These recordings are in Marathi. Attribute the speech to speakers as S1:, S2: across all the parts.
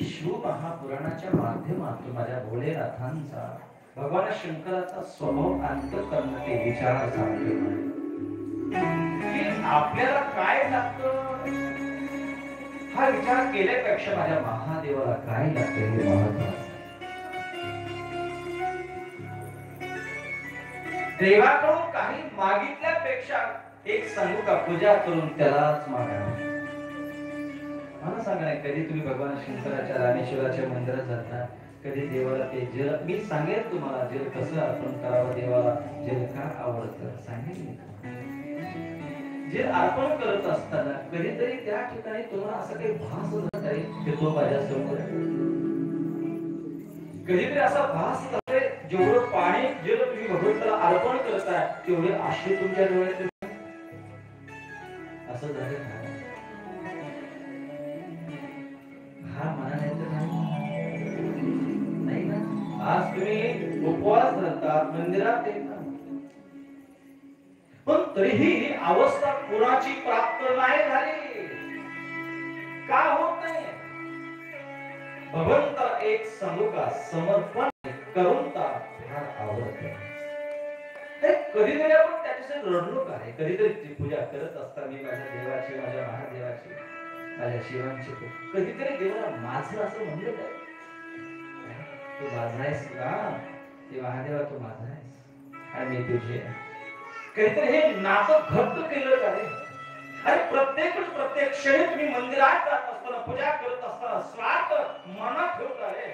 S1: शिव महापुराणाच्या माध्यमातून माझ्या भोलेनाथांचा भगवान शंकराचा स्वभाव अंतःकरण ते विचार सांगतो की आपल्याला काय लागतं हा विचार केल्यापेक्षा माझ्या महादेवाला काय लागतं हे महत्त्वाचं. देवाकडून काही मागितल्यापेक्षा एक सांगू का, पूजा करून त्यालाच मागा. मला सांगा नाही, कधी तुम्ही भगवान शंकराच्या रामेश्वराच्या मंदिरात जाता, कधी देवाला ते जल, मी सांगेल तुम्हाला जल कसं अर्पण करावं, देवाला जल का आवडतं सांगेल मी. जे अर्पण करत असताना कधीतरी त्या ठिकाणी तुम्हाला असं काही भास होत आहे की तो माझ्या समोर कधीतरी असा भास होत आहे, जेवढं पाणी जल तुम्ही भगवंताला अर्पण करताय तेवढे आशे तुमच्या डोळ्यात असं झालं ना. हा मनाने नाही ना. आज तुम्ही उपवास धरतात, मंदिरात येतात, पण तरीही अवस्था कुणाची प्राप्त नाही झाली. का होत नाही? भगवंताला एक सांगू का, समर्पण करून फार आवडते. कधीतरी आपण त्याच्यासाठी रडलो काय, कधीतरी ती पूजा करत असताना मी माझ्या देवाची, माझ्या महादेवाची, माझ्या शिवांची, कधीतरी देवाला माझं असं म्हणलं काय, तू माझा आहेस का, ते महादेवा तू माझा आहेस आणि मी तुझे. काहीतरी हे नातं घट्ट केलं का रे? अरे प्रत्येक क्षणी तुम्ही मंदिरात जात असताना, पूजा करत असताना स्वार्थ मनात ठेवता रे.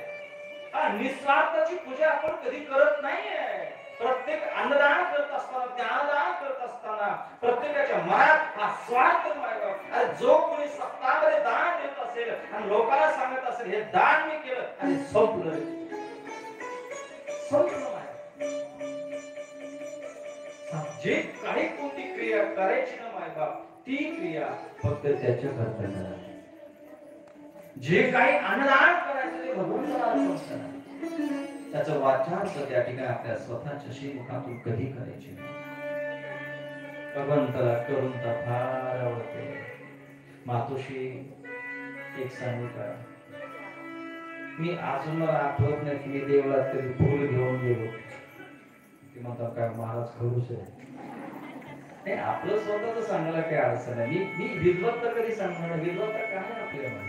S1: निस्वार्थाची पूजा आपण कधी करत नाहीये. प्रत्येक अन्नदान करत असताना, ज्ञानदान करत असताना प्रत्येकाच्या मनात हा स्वार्थ मार्ग. अरे जो कोणी सत्तामध्ये दान देत असेल आणि लोकांना सांगत असेल हे दान मी केलं आणि संपलं जे काही कोणती क्रिया करायची ना मायबाप, ती क्रिया फक्त त्याच्या करता. जे काही अन्नदान करायचं ते भगवंताला अर्पण करा. त्याचं वाचार्थ त्या ठिकाणी आपल्या स्वतःच्या श्रीमुखातून कधी करायचे. भगवंताला करून तर फार आवडते. मातोश्री एक सांगू का, मी अजून मला आठवत नाही की मी देवळात कधी फूल घेऊन गेलो. ती म्हणतात काय महाराज खरूच आहे. नाही, आपलं स्वतःच सांगायला काही अडचण आहे. मी विद्वत तर कधी सांगणार नाही, विद्वत तर काय आपल्याला.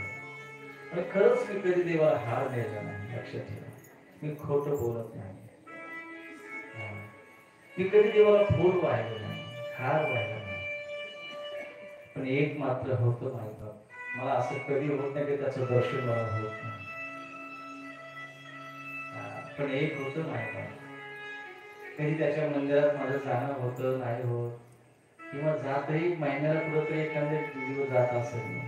S1: पण खरंच मी कधी देवाला हार द्यायचा नाही. लक्षात ठेवा, मी खोटं बोलत नाही. मी कधी देवाला फूल वाहिलं नाही, हार वाहिला नाही. पण एक मात्र होतं माहिती, मला असं कधी होत नाही की त्याचं दर्शन मला होत नाही. पण एक होतं माहिती, कधी त्याच्या मंदिरात माझं जाणं होतं नाही होत, किंवा जातही महिन्याला कुठंतरी एखाद्या दिवस जात असेल मी,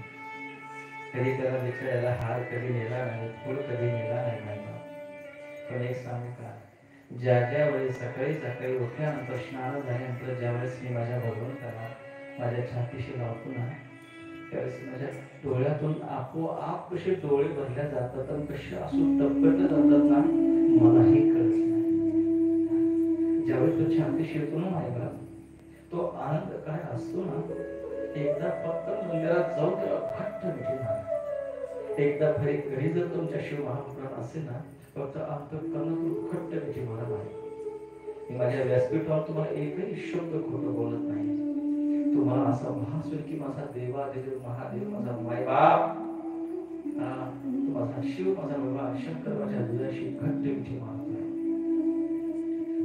S1: कधी त्याला बिचारायला हार कधी नेला नाही, फूल कधी नेला नाही माहिती. पण एक सांगू का, ज्या वेळेस सकाळी उठल्यानंतर स्नान झाल्यानंतर ज्यावेळेस मी माझ्या भगवंताला माझ्या छातीशी लावतो ना, त्यावेळेस माझ्या डोळ्यातून आपोआप कसे डोळे भरल्या जातात आणि कसे असून टप्प्यात जातात ना, मलाही कळत नाही. ज्यावेळेस तो छातीशी येतो ना माझ्या, तो आनंद काय असतो ना, एकदा फक्त मंदिरात जाऊन त्याला घट्ट मिठी, एकदा घरी जर तुमच्या शिव महापुराण असेल ना, फक्त अंतःकरणातून घट्ट मिठी मारा. मी माझ्या व्यासपीठावर तुम्हाला एकही शब्द खोटं बोलत नाही. तुम्हाला असा भास होईल की माझा देवादेव महादेव, माझा मायबाप, माझा शिव, माझा भगवान शंकर माझ्या हृदयाशी घट्ट मिठी मारतोय.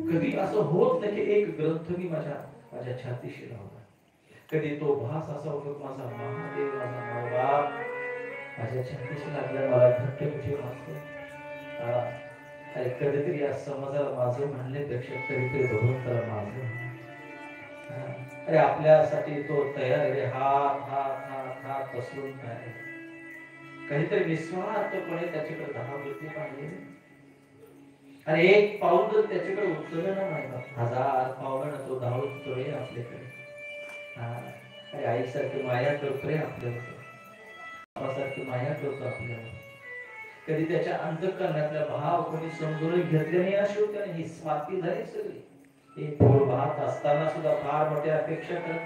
S1: कधी असं होत नाही की एक ग्रंथ मी माझ्या छातीशी लावला. कधी तो भास असा होतो माझा महादेव, माझा मायबाप माझ्या छातीशी लागल्या, मला घट्ट मिठी मारतो. अरे कधीतरी या समाजाला माझं म्हणण्यापेक्षा कधीतरी भगवंताला माझं. अरे आपल्यासाठी तो तयार आहे, हात पसरून काय, काहीतरी निस्वार्थपणे त्याच्याकडे 10 वृत्ती पाहिजे. अरे एक पाऊल जर त्याच्याकडे उचललं ना माहिती, 1000 पावलं तो धावत रे आपल्याकडे. अरे आईसारखी माया करतो रे आपल्यावर, बापासारखी माया करतो आपल्यावर. कधी त्याच्या अंतःकरणातल्या भाव कोणी समजून घेतले नाही, अशी होते ही स्वार्थी झाली सगळी. एक फूल वाहत असताना सुद्धा फार मोठ्या अपेक्षा करत